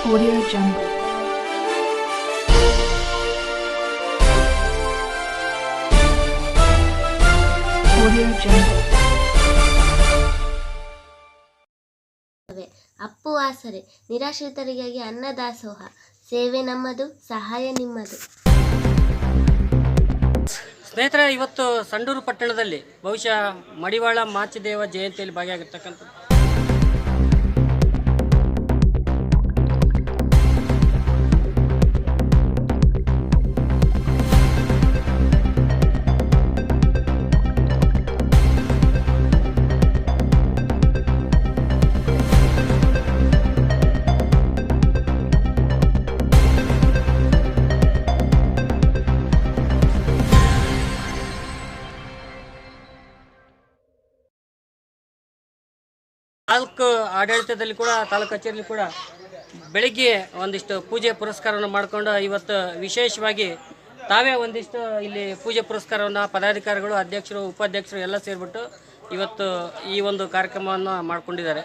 Audio Jungle. Audio Jungle. Appu ಆಸರೆ ನಿರಾಶ್ರಿತರಿಗಾಗಿ ಅನ್ನದಾಸೋಹ ಸೇವೆ ನಮ್ಮದು ಸಹಾಯ ನಿಮ್ಮದು. ಸ್ನೇಹಿತರೆ, ಇವತ್ತು ಸಂಡೂರು ಪಟ್ಟಣದಲ್ಲಿ ಬಹುಶಃ ಮಡಿವಾಳ ಮಾಚಿದೇವ ಜಯಂತಿಯಲ್ಲಿ ಭಾಗಿಯಾಗಿರ್ತಕ್ಕಂಥದ್ದು. ತಾಲೂಕು ಆಡಳಿತದಲ್ಲಿ ಕೂಡ ತಾಲೂಕು ಕಚೇರಿಯಲ್ಲಿ ಕೂಡ ಬೆಳಿಗ್ಗೆ ಒಂದಿಷ್ಟು ಪೂಜೆ ಪುರಸ್ಕಾರವನ್ನು ಮಾಡಿಕೊಂಡು ಇವತ್ತು ವಿಶೇಷವಾಗಿ ತಾವೇ ಒಂದಿಷ್ಟು ಇಲ್ಲಿ ಪೂಜೆ ಪುರಸ್ಕಾರವನ್ನು ಪದಾಧಿಕಾರಿಗಳು, ಅಧ್ಯಕ್ಷರು, ಉಪಾಧ್ಯಕ್ಷರು ಎಲ್ಲ ಸೇರಿಬಿಟ್ಟು ಇವತ್ತು ಈ ಒಂದು ಕಾರ್ಯಕ್ರಮವನ್ನು ಮಾಡಿಕೊಂಡಿದ್ದಾರೆ.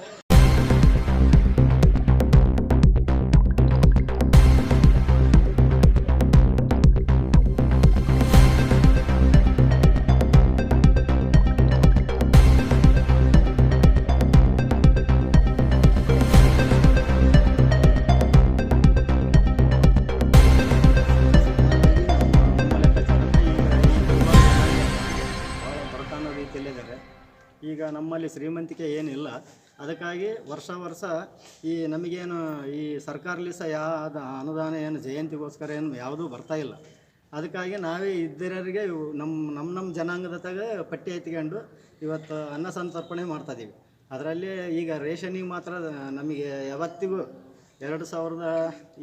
ಈಗ ನಮ್ಮಲ್ಲಿ ಶ್ರೀಮಂತಿಕೆ ಏನಿಲ್ಲ, ಅದಕ್ಕಾಗಿ ವರ್ಷ ಈ ನಮಗೇನು ಈ ಸರ್ಕಾರದಲ್ಲಿ ಸಹ ಯಾವ ಅನುದಾನ ಏನು ಜಯಂತಿಗೋಸ್ಕರ ಏನು ಯಾವುದೂ ಬರ್ತಾಯಿಲ್ಲ. ಅದಕ್ಕಾಗಿ ನಾವೇ ಇದ್ದರಿಗೆ ನಮ್ಮ ಜನಾಂಗದತ್ತಾಗ ಪಟ್ಟಿ ಎತ್ಕೊಂಡು ಇವತ್ತು ಅನ್ನ ಸಂತರ್ಪಣೆ ಮಾಡ್ತಾಯಿದ್ದೀವಿ. ಅದರಲ್ಲಿ ಈಗ ರೇಷನಿಗೆ ಮಾತ್ರ ನಮಗೆ ಯಾವತ್ತಿಗೂ 2000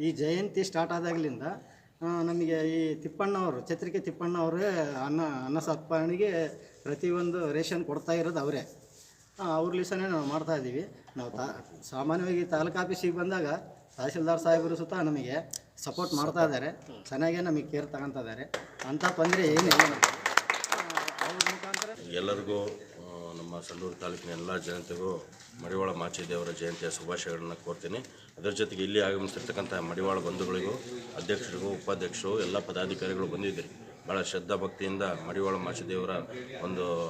ಈ ಜಯಂತಿ ಸ್ಟಾರ್ಟ್ ಆದಾಗಲಿಂದ ನಮಗೆ ಈ ತಿಪ್ಪಣ್ಣವರು, ಛತ್ರಿಕೆ ತಿಪ್ಪಣ್ಣವರೇ ಅನ್ನ ಸಂತರ್ಪಣೆಗೆ ಪ್ರತಿಯೊಂದು ರೇಷನ್ ಕೊಡ್ತಾ ಇರೋದು ಅವರೇ. ಅವ್ರ ಲಿಸನೇ ನಾವು ಮಾಡ್ತಾಯಿದ್ದೀವಿ. ನಾವು ಸಾಮಾನ್ಯವಾಗಿ ತಾಲೂಕು ಆಫೀಸಿಗೆ ಬಂದಾಗ ತಹಸೀಲ್ದಾರ್ ಸಾಹೇಬರು ಸುತ್ತ ನಮಗೆ ಸಪೋರ್ಟ್ ಮಾಡ್ತಾ ಇದ್ದಾರೆ, ಚೆನ್ನಾಗೇ ನಮಗೆ ಕೇರ್ ತಗೊತಾ ಇದ್ದಾರೆ, ಅಂಥ ತೊಂದರೆ ಏನಿಲ್ಲ. ಅವ್ರ ಮುಖಾಂತರ ಎಲ್ಲರಿಗೂ ನಮ್ಮ ಸಂಡೂರು ತಾಲೂಕಿನ ಎಲ್ಲ ಜನತೆಗೂ ಮಡಿವಾಳ ಮಾಚಿದೇವರ ಜಯಂತಿಯ ಶುಭಾಶಯಗಳನ್ನು ಕೋರ್ತೀನಿ. ಅದರ ಜೊತೆಗೆ ಇಲ್ಲಿ ಆಗಮಿಸಿರ್ತಕ್ಕಂಥ ಮಡಿವಾಳ ಬಂಧುಗಳಿಗೂ, ಅಧ್ಯಕ್ಷರಿಗೂ, ಉಪಾಧ್ಯಕ್ಷರು, ಎಲ್ಲ ಪದಾಧಿಕಾರಿಗಳು ಬಂದಿದ್ದೀರಿ. ಭಾಳ ಶ್ರದ್ಧಾ ಭಕ್ತಿಯಿಂದ ಮಡಿವಾಳ ಮಾಚಿದೇವರ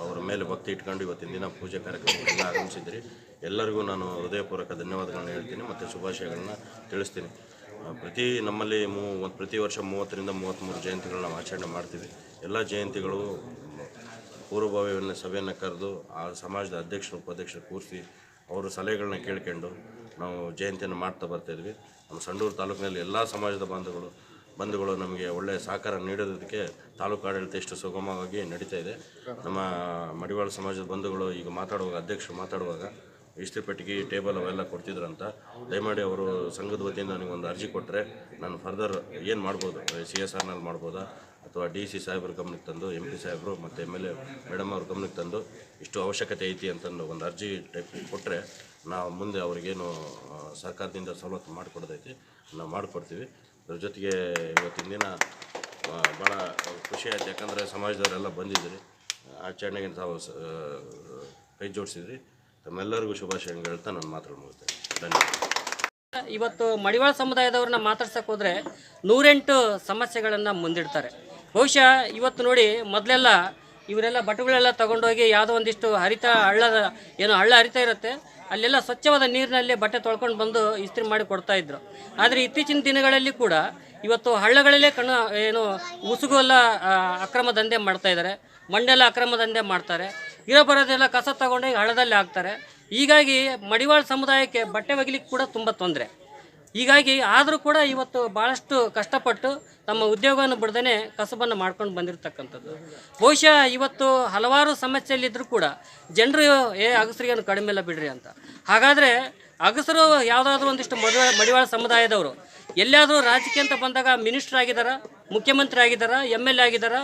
ಅವರ ಮೇಲೆ ಭಕ್ತಿ ಇಟ್ಕೊಂಡು ಇವತ್ತಿನ ದಿನ ಪೂಜೆ ಕಾರ್ಯಕ್ರಮಕ್ಕೆಲ್ಲ ಆಗಮಿಸಿದ್ದೀರಿ. ಎಲ್ಲರಿಗೂ ನಾನು ಹೃದಯಪೂರ್ವಕ ಧನ್ಯವಾದಗಳನ್ನ ಹೇಳ್ತೀನಿ ಮತ್ತು ಶುಭಾಶಯಗಳನ್ನ ತಿಳಿಸ್ತೀನಿ. ನಮ್ಮಲ್ಲಿ ಪ್ರತಿ ವರ್ಷ 30ರಿಂದ 33 ಜಯಂತಿಗಳನ್ನ ಆಚರಣೆ ಮಾಡ್ತೀವಿ. ಎಲ್ಲ ಜಯಂತಿಗಳು ಪೂರ್ವಭಾವಿ ಸಭೆಯನ್ನು ಕರೆದು ಆ ಸಮಾಜದ ಅಧ್ಯಕ್ಷರು, ಉಪಾಧ್ಯಕ್ಷರು ಕೂರಿಸಿ ಅವರ ಸಲಹೆಗಳನ್ನ ಕೇಳ್ಕೊಂಡು ನಾವು ಜಯಂತಿಯನ್ನು ಮಾಡ್ತಾ ಬರ್ತಾಯಿದ್ವಿ. ನಮ್ಮ ಸಂಡೂರು ತಾಲೂಕಿನಲ್ಲಿ ಎಲ್ಲ ಸಮಾಜದ ಬಂಧುಗಳು ನಮಗೆ ಒಳ್ಳೆಯ ಸಹಕಾರ ನೀಡೋದಕ್ಕೆ ತಾಲೂಕು ಆಡಳಿತ ಎಷ್ಟು ಸುಗಮವಾಗಿ ನಡೀತಾ ಇದೆ. ನಮ್ಮ ಮಡಿವಾಳ ಸಮಾಜದ ಬಂಧುಗಳು ಈಗ ಅಧ್ಯಕ್ಷರು ಮಾತಾಡುವಾಗ ಇಸ್ತ್ರಿ ಪೆಟ್ಟಿಗೆ, ಟೇಬಲ್ ಅವೆಲ್ಲ ಕೊಡ್ತಿದ್ರಂತ. ದಯಮಾಡಿ ಅವರು ಸಂಘದ ವತಿಯಿಂದ ನನಗೊಂದು ಅರ್ಜಿ ಕೊಟ್ಟರೆ ನಾನು ಫರ್ದರ್ ಏನು ಮಾಡ್ಬೋದು, CSRನಲ್ಲಿ ಮಾಡ್ಬೋದಾ ಅಥವಾ DC ಸಾಹೇಬ್ರ ಗಮನಕ್ಕೆ ತಂದು, MP ಸಾಹೇಬರು ಮತ್ತು MLA ಮೇಡಮ್ ಅವ್ರ ಗಮನಕ್ಕೆ ತಂದು ಇಷ್ಟು ಅವಶ್ಯಕತೆ ಐತಿ ಅಂತಂದು ಒಂದು ಅರ್ಜಿ ಟೈಪ್ ಕೊಟ್ಟರೆ ನಾವು ಮುಂದೆ ಅವ್ರಿಗೇನು ಸರ್ಕಾರದಿಂದ ಸವಲತ್ತು ಮಾಡಿಕೊಡೋದೈತಿ ನಾವು ಮಾಡಿಕೊಡ್ತೀವಿ. ಅದ್ರ ಜೊತೆಗೆ ಇವತ್ತಿನ ದಿನ ಭಾಳ ಖುಷಿ ಆಯ್ತು, ಯಾಕಂದರೆ ಸಮಾಜದವರೆಲ್ಲ ಬಂದಿದ್ದೀರಿ, ಆಚರಣೆಗೆ ತಾವು ಕೈ ಜೋಡಿಸಿದ್ರಿ. ತಮ್ಮೆಲ್ಲರಿಗೂ ಶುಭಾಶಯಗಳು ಹೇಳ್ತಾ ನಾನು ಮಾತನ್ನು ಮುಗಿಸ್ತೇನೆ. ಧನ್ಯವಾದ. ಇವತ್ತು ಮಡಿವಾಳ ಸಮುದಾಯದವ್ರನ್ನ ಮಾತಾಡ್ಸಕ್ಕೆ ಹೋದರೆ 108 ಸಮಸ್ಯೆಗಳನ್ನು ಮುಂದಿಡ್ತಾರೆ. ಬಹುಶಃ ಇವತ್ತು ನೋಡಿ, ಮೊದಲೆಲ್ಲ ಇವರೆಲ್ಲ ಬಟ್ಟೆಗಳೆಲ್ಲ ತೊಗೊಂಡೋಗಿ ಯಾವುದೋ ಒಂದಿಷ್ಟು ಹಳ್ಳ ಹರಿತಾ ಇರುತ್ತೆ, ಅಲ್ಲೆಲ್ಲ ಸ್ವಚ್ಛವಾದ ನೀರಿನಲ್ಲಿ ಬಟ್ಟೆ ತೊಳ್ಕೊಂಡು ಬಂದು ಇಸ್ತ್ರಿ ಮಾಡಿ ಕೊಡ್ತಾಯಿದ್ರು. ಆದರೆ ಇತ್ತೀಚಿನ ದಿನಗಳಲ್ಲಿ ಕೂಡ ಇವತ್ತು ಹಳ್ಳಗಳಲ್ಲೇ ಉಸುಗೆಲ್ಲ ಅಕ್ರಮ ದಂಧೆ ಮಾಡ್ತಾಯಿದ್ದಾರೆ, ಮಣ್ಣೆಲ್ಲ ಅಕ್ರಮ ದಂಧೆ ಮಾಡ್ತಾರೆ, ಬರೋದೆಲ್ಲ ಕಸ ತಗೊಂಡೋಗಿ ಹಳ್ಳದಲ್ಲಿ ಹಾಕ್ತಾರೆ. ಹೀಗಾಗಿ ಮಡಿವಾಳ ಸಮುದಾಯಕ್ಕೆ ಬಟ್ಟೆ ಒಗಿಲಿಕ್ಕೆ ಕೂಡ ತುಂಬ ತೊಂದರೆ. ಹೀಗಾಗಿ ಆದರೂ ಕೂಡ ಇವತ್ತು ಭಾಳಷ್ಟು ಕಷ್ಟಪಟ್ಟು ತಮ್ಮ ಉದ್ಯೋಗವನ್ನು ಬಿಡದೇ ಕಸಬನ್ನು ಮಾಡ್ಕೊಂಡು ಬಂದಿರತಕ್ಕಂಥದ್ದು. ಬಹುಶಃ ಇವತ್ತು ಹಲವಾರು ಸಮಸ್ಯೆಯಲ್ಲಿದ್ದರೂ ಕೂಡ ಜನರು ಅಗಸರಿಗೇನು ಕಡಿಮೆ ಇಲ್ಲ ಬಿಡ್ರಿ ಅಂತ. ಹಾಗಾದರೆ ಅಗಸರು ಯಾವುದಾದ್ರೂ ಒಂದಿಷ್ಟು ಮಡಿವಾಳ ಸಮುದಾಯದವರು ಎಲ್ಲಾದರೂ ರಾಜಕೀಯ ಅಂತ ಬಂದಾಗ ಮಿನಿಸ್ಟರ್ ಆಗಿದ್ದಾರಾ, ಮುಖ್ಯಮಂತ್ರಿ ಆಗಿದ್ದಾರಾ, MLA ಆಗಿದ್ದಾರಾ,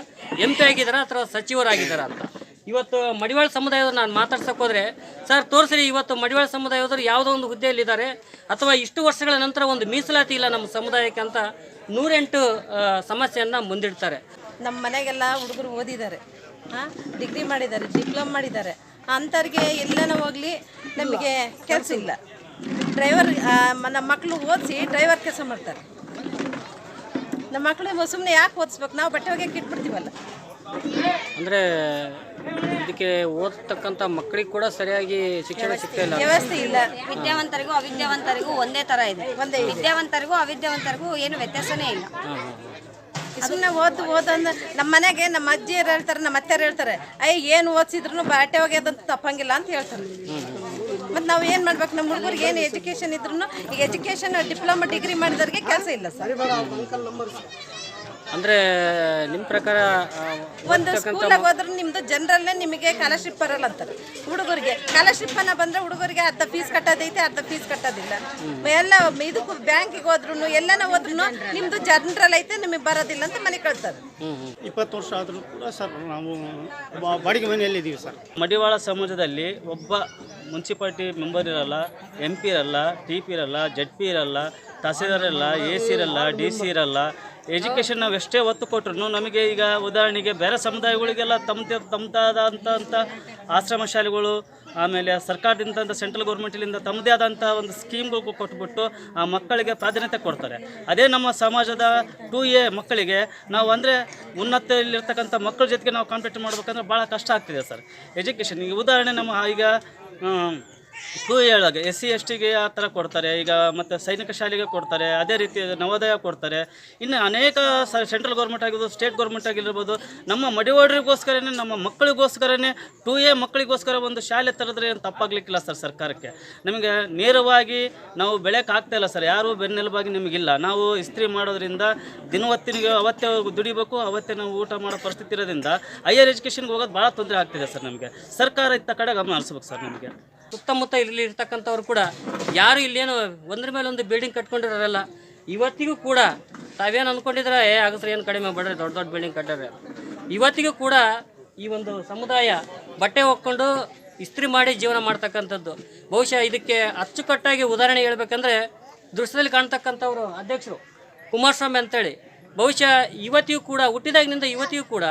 MP ಆಗಿದ್ದಾರಾ ಅಥವಾ ಸಚಿವರಾಗಿದ್ದಾರಾ ಅಂತ ಇವತ್ತು ಮಡಿವಾಳ ಸಮುದಾಯದವ್ರು ನಾನು ಮಾತಾಡ್ಸಕ್ಕೆ ಹೋದರೆ, ಸರ್ ತೋರಿಸ್ರಿ ಇವತ್ತು ಮಡಿವಾಳ ಸಮುದಾಯದವರು ಯಾವುದೋ ಒಂದು ಹುದ್ದೆಯಲ್ಲಿದ್ದಾರೆ ಅಥವಾ ಇಷ್ಟು ವರ್ಷಗಳ ನಂತರ ಒಂದು ಮೀಸಲಾತಿ ಇಲ್ಲ ನಮ್ಮ ಸಮುದಾಯಕ್ಕೆ ಅಂತ 108 ಸಮಸ್ಯೆಯನ್ನು ಮುಂದಿಡ್ತಾರೆ. ನಮ್ಮ ಮನೆಗೆಲ್ಲ ಹುಡುಗರು ಓದಿದ್ದಾರೆ, ಡಿಗ್ರಿ ಮಾಡಿದ್ದಾರೆ, ಡಿಪ್ಲೊಮಾ ಮಾಡಿದ್ದಾರೆ. ಅಂಥವ್ರಿಗೆ ಎಲ್ಲನ ಹೋಗಲಿ ನಮಗೆ ಕೆಲಸ ಇಲ್ಲ. ಡ್ರೈವರ್ ನಮ್ಮ ಮಕ್ಕಳು ಓದಿಸಿ ಡ್ರೈವರ್ ಕೆಲಸ ಮಾಡ್ತಾರೆ. ನಮ್ಮ ಮಕ್ಕಳು ಸುಮ್ಮನೆ ಯಾಕೆ ಓದಿಸ್ಬೇಕು, ನಾವು ಬಟ್ಟೆ ಹೋಗಿ ಇಟ್ಬಿಡ್ತೀವಲ್ಲ. ಅಂದರೆ ಇದಕ್ಕೆ ಓದ್ತಕ್ಕಂಥ ಮಕ್ಕಳಿಗೆ ಕೂಡ ಸರಿಯಾಗಿ ಶಿಕ್ಷಣ ಸಿಗ್ತಾ ಇಲ್ಲ. ವ್ಯವಸ್ಥೆ ಇಲ್ಲ. ವಿದ್ಯಾವಂತರಿಗೂ ಅವಿದ್ಯಾವಂತರಿಗೂ ಒಂದೇ ಥರ ಇದೆ. ವಿದ್ಯಾವಂತರಿಗೂ ಅವಿದ್ಯಾವಂತರಿಗೂ ಏನು ವ್ಯತ್ಯಾಸನೇ ಇಲ್ಲ. ಸುಮ್ಮನೆ ಓದಂದ್ರೆ ನಮ್ಮ ಮನೆಗೆ ನಮ್ಮ ಅಜ್ಜಿಯರು ಹೇಳ್ತಾರೆ, ನಮ್ಮ ಅತ್ತೆಯರು ಹೇಳ್ತಾರೆ, ಏನು ಓದಿಸಿದ್ರು ಬಟ್ಟೆ ಹೋಗ್ಯದಂತ ತಪ್ಪಂಗಿಲ್ಲ ಅಂತ ಹೇಳ್ತಾರೆ. ಮತ್ತು ನಾವು ಏನು ಮಾಡ್ಬೇಕು, ನಮ್ಮ ಹುಡುಗರಿಗೆ ಏನು ಎಜುಕೇಷನ್ ಇದ್ರೂ, ಈಗ ಎಜುಕೇಷನ್ ಡಿಪ್ಲೊಮಾ ಡಿಗ್ರಿ ಮಾಡಿದವ್ರಿಗೆ ಕೆಲಸ ಇಲ್ಲ ಸರ್. ಅಂದರೆ ನಿಮ್ಮ ಪ್ರಕಾರ ಒಂದು ಸ್ಕೂಲಾಗ ಹೋದ್ರೆ ನಿಮ್ಮದು ಜನರಲ್ಲೇ ನಿಮಗೆ ಸ್ಕಾಲರ್ಶಿಪ್ ಬರಲ್ಲ ಅಂತಾರೆ. ಹುಡುಗರಿಗೆ ಸ್ಕಾಲರ್ಶಿಪ್ ಅನ್ನ ಬಂದರೆ ಹುಡುಗರಿಗೆ ಅರ್ಧ ಫೀಸ್ ಕಟ್ಟೋದೈತೆ, ಅರ್ಧ ಫೀಸ್ ಕಟ್ಟೋದಿಲ್ಲ. ಎಲ್ಲ ಇದಕ್ಕೂ ಬ್ಯಾಂಕಿಗೆ ಹೋದ್ರೂ ಎಲ್ಲನ ಹೋದ್ರೂ ನಿಮ್ಮದು ಜನರಲ್ ಐತೆ, ನಿಮಗೆ ಬರೋದಿಲ್ಲ ಅಂತ ಮನೆ ಕಳ್ತಾರೆ. 20 ವರ್ಷ ಆದರೂ ಕೂಡ ಸರ್ ನಾವು ಬಾಡಿಗೆ ಮನೆಯಲ್ಲಿದ್ದೀವಿ ಸರ್. ಮಡಿವಾಳ ಸಮಾಜದಲ್ಲಿ ಒಬ್ಬ ಮುನ್ಸಿಪಾಲ್ಟಿ ಮೆಂಬರ್ ಇರಲ್ಲ, MP ಇರಲ್ಲ, TP ಇರಲ್ಲ, ZP ಇರಲ್ಲ, ತಹಸೀಲ್ದಾರ್ ಇರಲ್ಲ, AC ಇರಲ್ಲ, DC ಇರಲ್ಲ. ಎಜುಕೇಷನ್ ನಾವು ಎಷ್ಟೇ ಒತ್ತು ಕೊಟ್ಟರು ನಮಗೆ ಈಗ ಉದಾಹರಣೆಗೆ ಬೇರೆ ಸಮುದಾಯಗಳಿಗೆಲ್ಲ ತಮ್ಮದಾದಂಥ ಆಶ್ರಮ ಶಾಲೆಗಳು, ಆಮೇಲೆ ಸರ್ಕಾರದಿಂದ ಸೆಂಟ್ರಲ್ ಗೌರ್ಮೆಂಟಿಂದ ತಮ್ಮದೇ ಆದಂಥ ಒಂದು ಸ್ಕೀಮ್ಗಳು ಕೊಟ್ಬಿಟ್ಟು ಆ ಮಕ್ಕಳಿಗೆ ಪ್ರಾಧಾನ್ಯತೆ ಕೊಡ್ತಾರೆ. ಅದೇ ನಮ್ಮ ಸಮಾಜದ 2A ಮಕ್ಕಳಿಗೆ ನಾವು ಅಂದರೆ ಉನ್ನತದಲ್ಲಿರ್ತಕ್ಕಂಥ ಮಕ್ಕಳ ಜೊತೆಗೆ ನಾವು ಕಾಂಪೀಟ್ ಮಾಡ್ಬೇಕಂದ್ರೆ ಭಾಳ ಕಷ್ಟ ಆಗ್ತಿದೆ ಸರ್ ಎಜುಕೇಷನ್. ಈಗ ಉದಾಹರಣೆ ನಮ್ಮ ಈಗ 2A ಒಳಗೆ SC STಗೆ ಆ ಥರ ಕೊಡ್ತಾರೆ. ಈಗ ಮತ್ತು ಸೈನಿಕ ಶಾಲೆಗೆ ಕೊಡ್ತಾರೆ, ಅದೇ ರೀತಿ ನವೋದಯ ಕೊಡ್ತಾರೆ. ಇನ್ನು ಅನೇಕ ಸೆಂಟ್ರಲ್ ಗೌರ್ಮೆಂಟ್ ಆಗಿರ್ಬೋದು, ಸ್ಟೇಟ್ ಗೌರ್ಮೆಂಟ್ ಆಗಿರ್ಬೋದು, ನಮ್ಮ ಮಡಿವಾಳರಿಗೋಸ್ಕರನೇ, ನಮ್ಮ ಮಕ್ಕಳಿಗೋಸ್ಕರನೇ 2A ಮಕ್ಕಳಿಗೋಸ್ಕರ ಒಂದು ಶಾಲೆ ತರದ್ರೆ ಏನು ತಪ್ಪಾಗಲಿಕ್ಕಿಲ್ಲ ಸರ್. ಸರ್ಕಾರಕ್ಕೆ ನಮಗೆ ನೇರವಾಗಿ ನಾವು ಬೆಳೆಯೋಕೆ ಆಗ್ತಾಯಿಲ್ಲ ಸರ್. ಯಾರೂ ಬೆನ್ನೆಲುಬಾಗಿ ನಿಮಗಿಲ್ಲ. ನಾವು ಇಸ್ತ್ರಿ ಮಾಡೋದ್ರಿಂದ ದಿನವತ್ತಿನಿಗೆ ಅವತ್ತೇ ದುಡಿಬೇಕು, ಅವತ್ತೇ ನಾವು ಊಟ ಮಾಡೋ ಪರಿಸ್ಥಿತಿ ಇರೋದ್ರಿಂದ ಹೈಯರ್ ಎಜುಕೇಷನ್ಗೆ ಹೋಗೋದು ಭಾಳ ತೊಂದರೆ ಆಗ್ತಿದೆ ಸರ್. ನಮಗೆ ಸರ್ಕಾರ ಇತ್ತ ಕಡೆ ಗಮನ ಹರಿಸ್ಬೇಕು ಸರ್. ನಮಗೆ ಸುತ್ತಮುತ್ತ ಇಲ್ಲಿ ಇರ್ತಕ್ಕಂಥವ್ರು ಕೂಡ ಯಾರು ಇಲ್ಲೇನು ಒಂದ್ರ ಮೇಲೆ ಒಂದು ಬಿಲ್ಡಿಂಗ್ ಕಟ್ಕೊಂಡಿರೋರಲ್ಲ. ಇವತ್ತಿಗೂ ಕೂಡ ತಾವೇನು ಅಂದ್ಕೊಂಡಿದ್ರೆ ಆಗಸ್ರೆ ಏನು ಕಡಿಮೆ ಬಡ್ರಿ ದೊಡ್ಡ ದೊಡ್ಡ ಬಿಲ್ಡಿಂಗ್ ಕಟ್ಟಾರೆ. ಇವತ್ತಿಗೂ ಕೂಡ ಈ ಒಂದು ಸಮುದಾಯ ಬಟ್ಟೆ ಹೊಕ್ಕೊಂಡು ಇಸ್ತ್ರಿ ಮಾಡಿ ಜೀವನ ಮಾಡ್ತಕ್ಕಂಥದ್ದು. ಬಹುಶಃ ಇದಕ್ಕೆ ಅಚ್ಚುಕಟ್ಟಾಗಿ ಉದಾಹರಣೆ ಹೇಳ್ಬೇಕಂದ್ರೆ ದೃಶ್ಯದಲ್ಲಿ ಕಾಣ್ತಕ್ಕಂಥವ್ರು ಅಧ್ಯಕ್ಷರು ಕುಮಾರಸ್ವಾಮಿ ಅಂತೇಳಿ. ಬಹುಶಃ ಇವತ್ತಿಗೂ ಕೂಡ ಹುಟ್ಟಿದಾಗಿನಿಂದ ಇವತ್ತಿಗೂ ಕೂಡ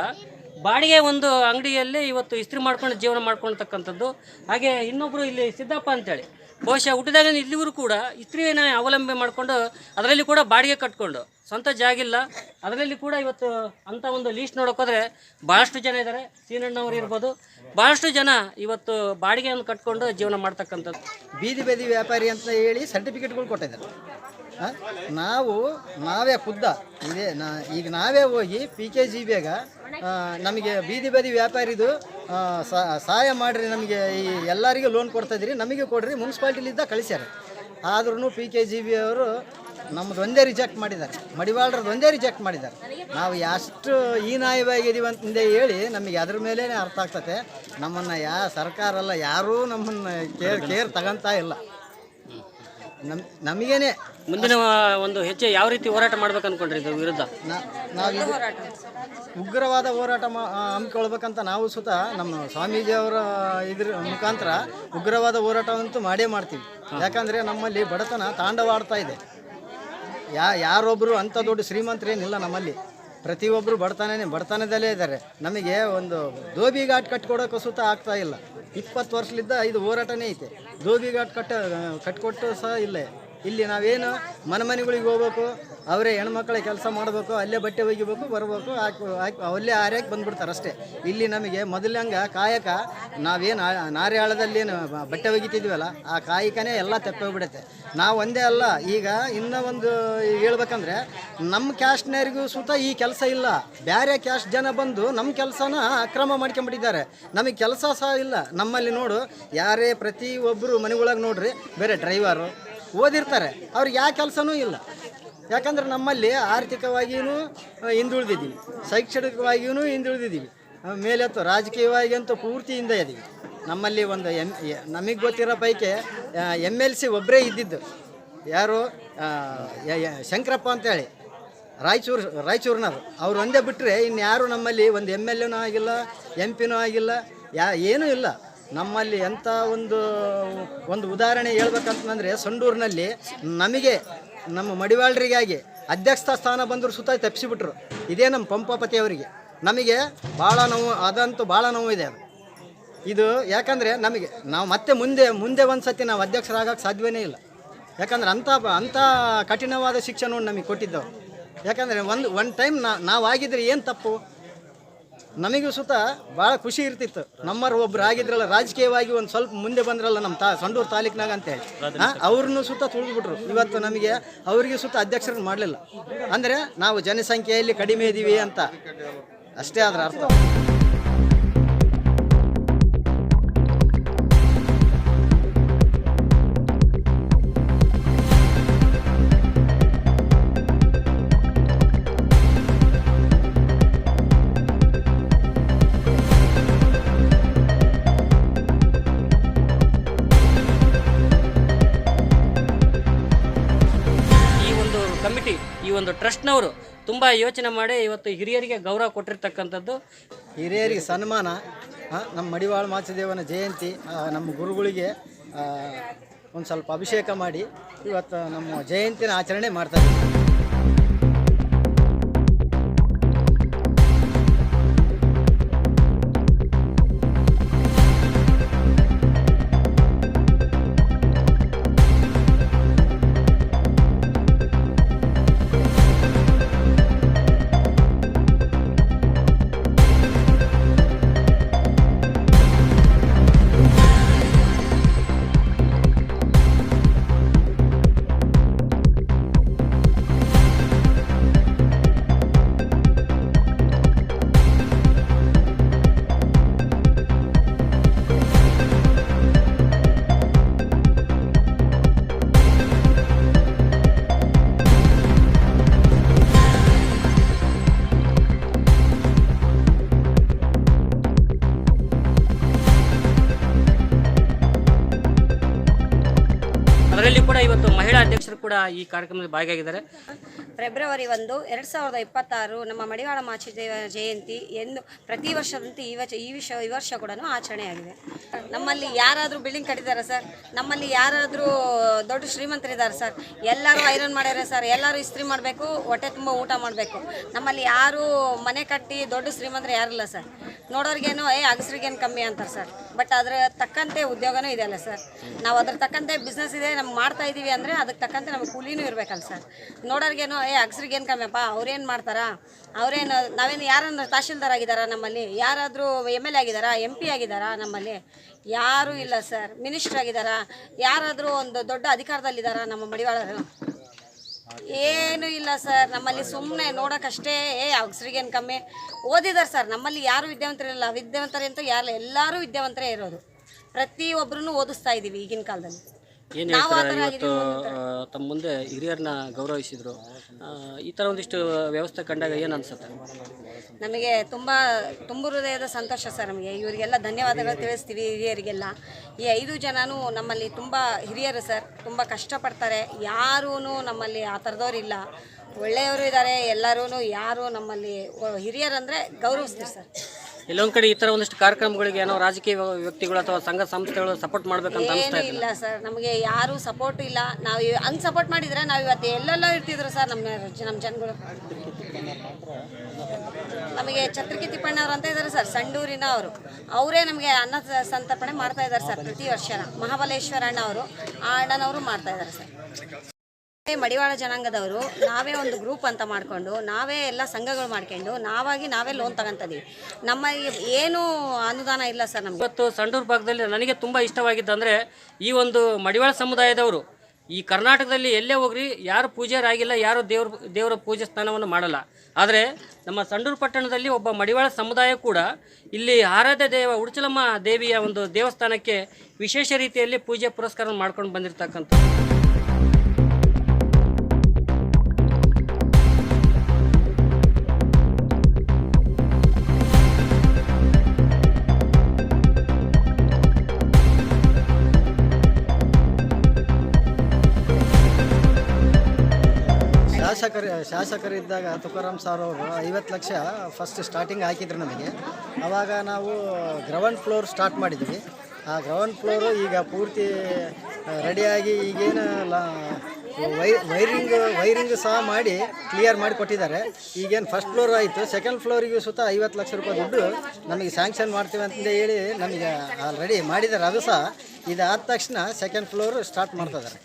ಬಾಡಿಗೆ ಒಂದು ಅಂಗಡಿಯಲ್ಲಿ ಇವತ್ತು ಇಸ್ತ್ರಿ ಮಾಡ್ಕೊಂಡು ಜೀವನ ಮಾಡ್ಕೊಳ್ತಕ್ಕಂಥದ್ದು. ಹಾಗೆ ಇನ್ನೊಬ್ಬರು ಇಲ್ಲಿ ಸಿದ್ದಪ್ಪ ಅಂತೇಳಿ ಬಹುಶಃ ಹುಟ್ಟಿದಾಗ ಇಲ್ಲಿವರು ಕೂಡ ಇಸ್ತ್ರಿಯನ್ನು ಅವಲಂಬನೆ ಮಾಡಿಕೊಂಡು ಅದರಲ್ಲಿ ಕೂಡ ಬಾಡಿಗೆ ಕಟ್ಕೊಂಡು ಸ್ವಂತ ಜಾಗಿಲ್ಲ. ಅದರಲ್ಲಿ ಕೂಡ ಇವತ್ತು ಅಂಥ ಒಂದು ಲೀಸ್ಟ್ ನೋಡೋಕೋದ್ರೆ ಭಾಳಷ್ಟು ಜನ ಇದ್ದಾರೆ. ಸೀನಣ್ಣವ್ರು ಇರ್ಬೋದು, ಭಾಳಷ್ಟು ಜನ ಇವತ್ತು ಬಾಡಿಗೆಯನ್ನು ಕಟ್ಕೊಂಡು ಜೀವನ ಮಾಡ್ತಕ್ಕಂಥದ್ದು. ಬೀದಿ ಬದಿ ವ್ಯಾಪಾರಿ ಅಂತ ಹೇಳಿ ಸರ್ಟಿಫಿಕೇಟ್ಗಳು ಕೊಟ್ಟಿದ್ದಾರೆ. ನಾವೇ ಖುದ್ದ ಈಗ ನಾವೇ ಹೋಗಿ PKGBಗ ನಮಗೆ ಬೀದಿ ಬದಿ ವ್ಯಾಪಾರಿದು ಸಹಾಯ ಮಾಡಿರಿ, ನಮಗೆ ಈ ಎಲ್ಲರಿಗೂ ಲೋನ್ ಕೊಡ್ತಾಯಿದ್ದೀರಿ, ನಮಗೆ ಕೊಡ್ರಿ, ಮುನ್ಸಿಪಾಲ್ಟಿಲಿದ್ದ ಕಳಿಸ್ಯಾರ. ಆದ್ರೂ PKGB ಅವರು ನಮ್ಮದು ಒಂದೇ ರಿಜೆಕ್ಟ್ ಮಾಡಿದ್ದಾರೆ, ಮಡಿವಾಳರದ್ದು ಒಂದೇ ರಿಜೆಕ್ಟ್ ಮಾಡಿದ್ದಾರೆ. ನಾವು ಎಷ್ಟು ಹೀನಾಯವಾಗಿದ್ದೀವಿ ಅಂತಂದ ಹೇಳಿ ನಮಗೆ ಅದ್ರ ಮೇಲೇ ಅರ್ಥ ಆಗ್ತದೆ. ನಮ್ಮನ್ನು ಸರ್ಕಾರ ಅಲ್ಲ, ಯಾರೂ ನಮ್ಮನ್ನು ಕೇರ್ ತಗೊಂತಾ ಇಲ್ಲ. ನಮಗೇನೆ ಮುಂದಿನ ಒಂದು ಹೆಜ್ಜೆ ಯಾವ ರೀತಿ ಹೋರಾಟ ಮಾಡ್ಬೇಕು ಅನ್ಕೊಂಡ್ರಿ ಇದ್ರ ವಿರುದ್ಧ? ನಾವು ಉಗ್ರವಾದ ಹೋರಾಟ ಹಮ್ಮಿಕೊಳ್ಬೇಕಂತ ನಾವು ಸುತ ನಮ್ಮ ಸ್ವಾಮೀಜಿಯವರ ಇದ್ರ ಮುಖಾಂತರ ಉಗ್ರವಾದ ಹೋರಾಟವಂತೂ ಮಾಡೇ ಮಾಡ್ತೀವಿ. ಯಾಕಂದರೆ ನಮ್ಮಲ್ಲಿ ಬಡತನ ತಾಂಡವಾಡ್ತಾ ಇದೆ. ಯಾರೊಬ್ಬರು ಅಂಥ ದೊಡ್ಡ ಶ್ರೀಮಂತರೇನಿಲ್ಲ ನಮ್ಮಲ್ಲಿ. ಪ್ರತಿಯೊಬ್ಬರು ಬಡತನದಲ್ಲೇ ಇದ್ದಾರೆ. ನಮಗೆ ಒಂದು ಧೋಬಿ ಘಾಟ್ ಕಟ್ಕೊಡೋಕೆ ಸುತ ಆಗ್ತಾ ಇಲ್ಲ. 20 ವರ್ಷಲಿದ್ದ ಇದು ಹೋರಾಟನೇ ಐತೆ. ಧೋಬಿ ಘಾಟ್ ಕಟ್ಕೊಟ್ಟು ಸಹ ಇಲ್ಲೇ. ಇಲ್ಲಿ ನಾವೇನು ಮನೆಗಳಿಗೆ ಹೋಗ್ಬೇಕು, ಅವರೇ ಹೆಣ್ಮಕ್ಳಿಗೆ ಕೆಲಸ ಮಾಡಬೇಕು, ಅಲ್ಲೇ ಬಟ್ಟೆ ಒಗಿಬೇಕು, ಬರಬೇಕು, ಹಾಕಿ ಅಲ್ಲೇ ಆರ್ಯಾಕೆ ಬಂದುಬಿಡ್ತಾರೆ ಅಷ್ಟೇ. ಇಲ್ಲಿ ನಮಗೆ ಮೊದಲಂಗೆ ಕಾಯಕ ನಾವೇನು ನಾರ್ಯಾಳದಲ್ಲೇನು ಬಟ್ಟೆ ಒಗಿತಿದ್ವಲ್ಲ, ಆ ಕಾಯಕನೇ ಎಲ್ಲ ತಪ್ಪೋಗ್ಬಿಡುತ್ತೆ. ನಾವು ಒಂದೇ ಅಲ್ಲ, ಈಗ ಇನ್ನೂ ಒಂದು ಹೇಳ್ಬೇಕಂದ್ರೆ ನಮ್ಮ ಕ್ಯಾಸ್ಟ್ನರಿಗೂ ಸುತ ಈ ಕೆಲಸ ಇಲ್ಲ. ಬೇರೆ ಕ್ಯಾಸ್ಟ್ ಜನ ಬಂದು ನಮ್ಮ ಕೆಲಸನ ಅಕ್ರಮ ಮಾಡ್ಕೊಂಬಿಟ್ಟಿದ್ದಾರೆ. ನಮಗೆ ಕೆಲಸ ಸಹ ಇಲ್ಲ. ನಮ್ಮಲ್ಲಿ ನೋಡು, ಯಾರೇ ಪ್ರತಿಯೊಬ್ಬರು ಮನೆಗೊಳಗೆ ನೋಡ್ರಿ, ಬೇರೆ ಡ್ರೈವರು ಓದಿರ್ತಾರೆ, ಅವ್ರಿಗೆ ಯಾವ ಕೆಲಸನೂ ಇಲ್ಲ. ಯಾಕಂದ್ರೆ ನಮ್ಮಲ್ಲಿ ಆರ್ಥಿಕವಾಗಿಯೂ ಹಿಂದುಳಿದಿದ್ದೀವಿ, ಶೈಕ್ಷಣಿಕವಾಗಿಯೂ ಹಿಂದುಳಿದಿದ್ದೀವಿ, ಮೇಲೆತ್ತು ರಾಜಕೀಯವಾಗಿ ಅಂತೂ ಪೂರ್ತಿ ಹಿಂದೆ ಇದ್ದೀವಿ. ನಮ್ಮಲ್ಲಿ ಒಂದು ನಮಗೆ ಗೊತ್ತಿರೋ ಪೈಕಿ MLC ಒಬ್ಬರೇ ಇದ್ದಿದ್ದು, ಯಾರು ಶಂಕರಪ್ಪ ಅಂತೇಳಿ ರಾಯಚೂರಿನವರು. ಅವ್ರು ಒಂದೇ ಬಿಟ್ಟರೆ ಇನ್ಯಾರು ನಮ್ಮಲ್ಲಿ ಒಂದು MLAನೂ ಆಗಿಲ್ಲ, MP ಆಗಿಲ್ಲ, ಏನೂ ಇಲ್ಲ. ನಮ್ಮಲ್ಲಿ ಎಂಥ ಒಂದು ಉದಾಹರಣೆ ಹೇಳ್ಬೇಕಂತಂದರೆ ಸಂಡೂರಿನಲ್ಲಿ ನಮಗೆ ನಮ್ಮ ಮಡಿವಾಳರಿಗಾಗಿ ಅಧ್ಯಕ್ಷ ಸ್ಥಾನ ಬಂದರೂ ಸುತ್ತ ತಪ್ಪಿಸಿಬಿಟ್ರು. ಇದೇ ನಮ್ಮ ಪಂಪಾಪತಿ ಅವರಿಗೆ. ನಮಗೆ ಭಾಳ ನೋವು, ಅದಂತೂ ಭಾಳ ನೋವು ಇದೆ. ಅದು ಇದು ಯಾಕಂದರೆ ನಮಗೆ ನಾವು ಮತ್ತೆ ಮುಂದೆ ಒಂದು ಸತಿ ನಾವು ಅಧ್ಯಕ್ಷರಾಗಕ್ಕೆ ಸಾಧ್ಯವೇ ಇಲ್ಲ. ಯಾಕಂದ್ರೆ ಅಂಥ ಕಠಿಣವಾದ ಶಿಕ್ಷಣವನ್ನು ನಮಗೆ ಕೊಟ್ಟಿದ್ದವು. ಯಾಕಂದರೆ ಒಂದು ಟೈಮ್ ನಾವು ಆಗಿದ್ರೆ ಏನು ತಪ್ಪು, ನಮಗೂ ಸುತ ಭಾಳ ಖುಷಿ ಇರ್ತಿತ್ತು. ನಮ್ಮರು ಒಬ್ರು ಆಗಿದ್ರಲ್ಲ ರಾಜಕೀಯವಾಗಿ ಒಂದು ಸ್ವಲ್ಪ ಮುಂದೆ ಬಂದ್ರಲ್ಲ ನಮ್ಮ ಸಂಡೂರು ತಾಲೂಕಿನಾಗ ಅಂತೇಳಿ ಅವ್ರನ್ನೂ ಸುತ್ತ ತುಳಿದ್ಬಿಟ್ರು. ಇವತ್ತು ನಮಗೆ ಅವರಿಗೆ ಸುತ್ತ ಅಧ್ಯಕ್ಷರನ್ನು ಮಾಡಲಿಲ್ಲ ಅಂದರೆ ನಾವು ಜನಸಂಖ್ಯೆಯಲ್ಲಿ ಕಡಿಮೆ ಇದ್ದೀವಿ ಅಂತ ಅಷ್ಟೇ ಅದರ ಅರ್ಥ. ಕಮಿಟಿ ಈ ಒಂದು ಟ್ರಸ್ಟ್ನವರು ತುಂಬ ಯೋಚನೆ ಮಾಡಿ ಇವತ್ತು ಹಿರಿಯರಿಗೆ ಗೌರವ ಕೊಟ್ಟಿರ್ತಕ್ಕಂಥದ್ದು. ಹಿರಿಯರಿಗೆ ಸನ್ಮಾನ, ನಮ್ಮ ಮಡಿವಾಳ ಮಾಚಿದೇವನ ಜಯಂತಿ, ನಮ್ಮ ಗುರುಗಳಿಗೆ ಒಂದು ಸ್ವಲ್ಪ ಅಭಿಷೇಕ ಮಾಡಿ ಇವತ್ತು ನಮ್ಮ ಜಯಂತಿನ ಆಚರಣೆ ಮಾಡ್ತಾಯಿದ್ದೀವಿ. ಅದರಲ್ಲಿ ಕೂಡ ಇವತ್ತು ಮಹಿಳಾ ಅಧ್ಯಕ್ಷರು ಕೂಡ ಈ ಕಾರ್ಯಕ್ರಮದಲ್ಲಿ ಭಾಗಿಯಾಗಿದ್ದಾರೆ. ಫೆಬ್ರವರಿ 1, 2026 ನಮ್ಮ ಮಡಿವಾಳ ಮಾಚಿದೇವ ಜಯಂತಿ ಎಂದು ಪ್ರತಿ ವರ್ಷದಂತೆ ಈ ವರ್ಷ ಕೂಡ ಆಚರಣೆಯಾಗಿದೆ. ನಮ್ಮಲ್ಲಿ ಯಾರಾದರೂ ಬಿಲ್ಡಿಂಗ್ ಕಟ್ಟಿದ್ದಾರೆ ಸರ್, ನಮ್ಮಲ್ಲಿ ಯಾರಾದರೂ ದೊಡ್ಡ ಶ್ರೀಮಂತರಿದ್ದಾರೆ ಸರ್, ಎಲ್ಲರೂ ಐರನ್ ಮಾಡ್ಯಾರೆ ಸರ್, ಎಲ್ಲರೂ ಇಸ್ತ್ರಿ ಮಾಡಬೇಕು, ಹೊಟ್ಟೆ ತುಂಬ ಊಟ ಮಾಡಬೇಕು. ನಮ್ಮಲ್ಲಿ ಯಾರೂ ಮನೆ ಕಟ್ಟಿ ದೊಡ್ಡ ಶ್ರೀಮಂತರು ಯಾರಿಲ್ಲ ಸರ್. ನೋಡೋರಿಗೇನು ಅಗಸ್ರಿಗೇನು ಕಮ್ಮಿ ಅಂತಾರೆ ಸರ್, ಬಟ್ ಅದರ ತಕ್ಕಂತೆ ಉದ್ಯೋಗನೂ ಇದೆಯಲ್ಲ ಸರ್. ನಾವು ಅದ್ರ ತಕ್ಕಂತೆ ಬಿಸ್ನೆಸ್ ಇದೆ ನಮ್ಗೆ ಮಾಡ್ತಾ ಇದ್ದೀವಿ ಅಂದರೆ ಅದಕ್ಕೆ ತಕ್ಕಂತೆ ನಮಗೆ ಕೂಲಿನೂ ಇರಬೇಕಲ್ಲ ಸರ್. ನೋಡೋರಿಗೇನು ಅಗಸ್ರಿಗೇನು ಕಮ್ಮಿಯಪ್ಪ, ಅವ್ರೇನು ಮಾಡ್ತಾರಾ, ಅವ್ರೇನು ನಾವೇನು ಯಾರನ್ನ ತಹಶೀಲ್ದಾರ್ ಆಗಿದ್ದಾರಾ, ನಮ್ಮಲ್ಲಿ ಯಾರಾದರೂ MLA ಆಗಿದ್ದಾರಾ, MP ಆಗಿದ್ದಾರಾ, ನಮ್ಮಲ್ಲಿ ಯಾರೂ ಇಲ್ಲ ಸರ್. ಮಿನಿಸ್ಟರ್ ಆಗಿದ್ದಾರಾ, ಯಾರಾದರೂ ಒಂದು ದೊಡ್ಡ ಅಧಿಕಾರದಲ್ಲಿದ್ದಾರಾ ನಮ್ಮ ಮಡಿವಾಳರು? ಏನೂ ಇಲ್ಲ ಸರ್. ನಮ್ಮಲ್ಲಿ ಸುಮ್ಮನೆ ನೋಡೋಕ್ಕಷ್ಟೇ ಅಗಸ್ರಿಗೇನು ಕಮ್ಮಿ ಓದಿದ್ದಾರೆ ಸರ್. ನಮ್ಮಲ್ಲಿ ಯಾರೂ ವಿದ್ಯಾವಂತರಿಲ್ಲ, ವಿದ್ಯಾವಂತರೇ ಅಂತ ಯಾರಿಲ್ಲ, ಎಲ್ಲರೂ ವಿದ್ಯಾವಂತರೇ ಇರೋದು. ಪ್ರತಿಯೊಬ್ಬರನ್ನು ಓದಿಸ್ತಾ ಇದ್ದೀವಿ ಈಗಿನ ಕಾಲದಲ್ಲಿ. ಏನು ಹೇಳ್ತಾರೆ, ಇವತ್ತು ತಮ್ಮ ಮುಂದೆ ಹಿರಿಯರನ್ನ ಗೌರವಿಸಿದ್ರು, ಈ ಥರ ಒಂದಿಷ್ಟು ವ್ಯವಸ್ಥೆ ಕಂಡಾಗ ಏನು ಅನ್ಸುತ್ತೆ? ನಮಗೆ ತುಂಬ ಹೃದಯದ ಸಂತೋಷ ಸರ್. ನಮಗೆ ಇವರಿಗೆಲ್ಲ ಧನ್ಯವಾದಗಳು ತಿಳಿಸ್ತೀವಿ ಹಿರಿಯರಿಗೆಲ್ಲ. ಈ 5 ಜನನೂ ನಮ್ಮಲ್ಲಿ ತುಂಬ ಹಿರಿಯರು ಸರ್, ತುಂಬ ಕಷ್ಟಪಡ್ತಾರೆ. ಯಾರೂ ನಮ್ಮಲ್ಲಿ ಆ ಥರದವ್ರಿಲ್ಲ, ಒಳ್ಳೆಯವರು ಇದ್ದಾರೆ ಎಲ್ಲರೂ. ಯಾರು ನಮ್ಮಲ್ಲಿ ಹಿರಿಯರಂದರೆ ಗೌರವಿಸ್ತೀವಿ ಸರ್. ಎಲ್ಲೊಂದು ಕಡೆ ಈ ಥರ ಒಂದಿಷ್ಟು ಕಾರ್ಯಕ್ರಮಗಳಿಗೆ ಏನೋ ರಾಜಕೀಯ ವ್ಯಕ್ತಿಗಳು ಅಥವಾ ಸಂಘ ಸಂಸ್ಥೆಗಳು ಸಪೋರ್ಟ್ ಮಾಡಬೇಕಂತ ಅನಿಸ್ತಾ ಇದೆ? ಇಲ್ಲ ಸರ್, ನಮಗೆ ಯಾರೂ ಸಪೋರ್ಟ್ ಇಲ್ಲ. ನಾವು ಹಂಗೆ ಸಪೋರ್ಟ್ ಮಾಡಿದರೆ ನಾವು ಇವತ್ತು ಎಲ್ಲೆಲ್ಲ ಇರ್ತಿದ್ರು ಸರ್. ನಮ್ಮ ಜನಗಳು ನಮಗೆ ಛತ್ರಕಿ ತಿಪ್ಪಣ್ಣವ್ರು ಅಂತ ಇದ್ದಾರೆ ಸರ್, ಸಂಡೂರಿನ ಅವರು. ಅವರೇ ನಮಗೆ ಅನ್ನ ಸಂತರ್ಪಣೆ ಮಾಡ್ತಾ ಇದ್ದಾರೆ ಸರ್ ಪ್ರತಿ ವರ್ಷ. ಮಹಾಬಲೇಶ್ವರ ಅಣ್ಣ ಅವರು, ಆ ಅಣ್ಣನವರು ಮಾಡ್ತಾ ಇದ್ದಾರೆ ಸರ್. ಮಡಿವಾಳ ಜನಾಂಗದವರು ನಾವೇ ಒಂದು ಗ್ರೂಪ್ ಅಂತ ಮಾಡಿಕೊಂಡು ನಾವೇ ಎಲ್ಲ ಸಂಘಗಳು ಮಾಡ್ಕೊಂಡು ನಾವೇ ಲೋನ್ ತಗೊಂತಿದ್ದೀವಿ. ನಮ್ಮ ಏನೂ ಅನುದಾನ ಇಲ್ಲ ಸರ್ ನಮ್ಗೆ. ಇವತ್ತು ಸಂಡೂರು ಭಾಗದಲ್ಲಿ ನನಗೆ ತುಂಬ ಇಷ್ಟವಾಗಿದ್ದಂದರೆ ಈ ಒಂದು ಮಡಿವಾಳ ಸಮುದಾಯದವರು ಈ ಕರ್ನಾಟಕದಲ್ಲಿ ಎಲ್ಲೇ ಹೋಗ್ರಿ ಯಾರು ಪೂಜಾರಾಗಿಲ್ಲ, ಯಾರು ದೇವರ ಪೂಜೆ ಸ್ನಾನವನ್ನು ಮಾಡಲ್ಲ. ಆದರೆ ನಮ್ಮ ಸಂಡೂರು ಪಟ್ಟಣದಲ್ಲಿ ಒಬ್ಬ ಮಡಿವಾಳ ಸಮುದಾಯ ಕೂಡ ಇಲ್ಲಿ ಆರಾಧ್ಯ ಉಡುಚಲಮ್ಮ ದೇವಿಯ ಒಂದು ದೇವಸ್ಥಾನಕ್ಕೆ ವಿಶೇಷ ರೀತಿಯಲ್ಲಿ ಪೂಜೆ ಪುರಸ್ಕಾರ ಮಾಡ್ಕೊಂಡು ಬಂದಿರತಕ್ಕಂಥ ಶಾಸಕರಿದ್ದಾಗ ತುಕಾರಾಮ್ ಸಾರ್ ಅವರು 50 ಲಕ್ಷ ಫಸ್ಟ್ ಸ್ಟಾರ್ಟಿಂಗ್ ಹಾಕಿದ್ರು ನಮಗೆ. ಆವಾಗ ನಾವು ಗ್ರೌಂಡ್ ಫ್ಲೋರ್ ಸ್ಟಾರ್ಟ್ ಮಾಡಿದ್ವಿ. ಆ ಗ್ರೌಂಡ್ ಫ್ಲೋರು ಈಗ ಪೂರ್ತಿ ರೆಡಿಯಾಗಿ ಈಗೇನು ವೈರಿಂಗ್ ಸಹ ಮಾಡಿ ಕ್ಲಿಯರ್ ಮಾಡಿ ಕೊಟ್ಟಿದ್ದಾರೆ. ಈಗೇನು ಫಸ್ಟ್ ಫ್ಲೋರ್ ಆಯಿತು, ಸೆಕೆಂಡ್ ಫ್ಲೋರಿಗೂ ಸುತ್ತ 50 ಲಕ್ಷ ರೂಪಾಯಿ ದುಡ್ಡು ನಮಗೆ ಸ್ಯಾಂಕ್ಷನ್ ಮಾಡ್ತೀವಿ ಅಂತ ಹೇಳಿ ನಮಗೆ ಆಲ್ರೆಡಿ ಮಾಡಿದ್ದಾರೆ. ಅದು ಸಹ ಇದಾದ ತಕ್ಷಣ ಸೆಕೆಂಡ್ ಫ್ಲೋರ್ ಸ್ಟಾರ್ಟ್ ಮಾಡ್ತಿದ್ದಾರೆ.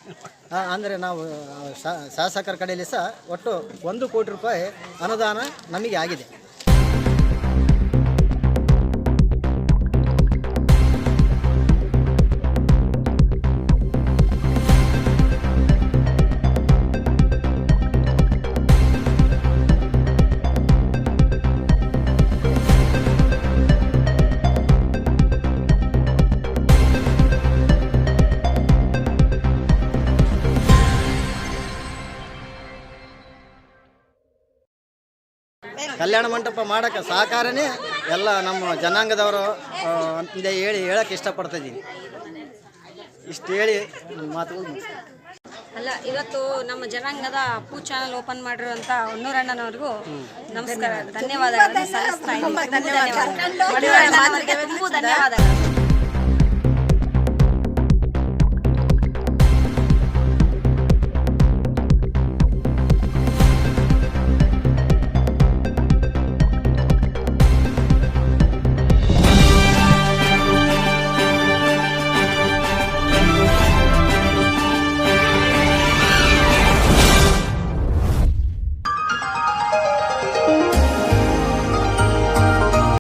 ಅಂದರೆ ನಾವು ಶಾಸಕರ ಕಡೆಯಲ್ಲಿ ಸಹ ಒಟ್ಟು 1 ಕೋಟಿ ರೂಪಾಯಿ ಅನುದಾನ ನಮಗೆ ಆಗಿದೆ. ಕಲ್ಯಾಣ ಮಂಟಪ ಮಾಡೋಕ್ಕೆ ಸಹಕಾರನೇ ಎಲ್ಲ ನಮ್ಮ ಜನಾಂಗದವರು ಅಂತಂದು ಹೇಳಕ್ಕೆ ಇಷ್ಟಪಡ್ತಾಯಿದ್ದೀನಿ. ಇಷ್ಟು ಹೇಳಿ ಮಾತುಗಳು ಅಲ್ಲ, ಇವತ್ತು ನಮ್ಮ ಜನಾಂಗದ ಅಪ್ಪು ಚಾನಲ್ ಓಪನ್ ಮಾಡಿರುವಂಥ ಹೊನ್ನೂರಣ್ಣನವ್ರಿಗೂ ನಮಸ್ಕಾರ, ಧನ್ಯವಾದಗಳನ್ನು ಸಲ್ಲಿಸ್ತಾ ಇದ್ದೀನಿ. ಧನ್ಯವಾದಗಳು.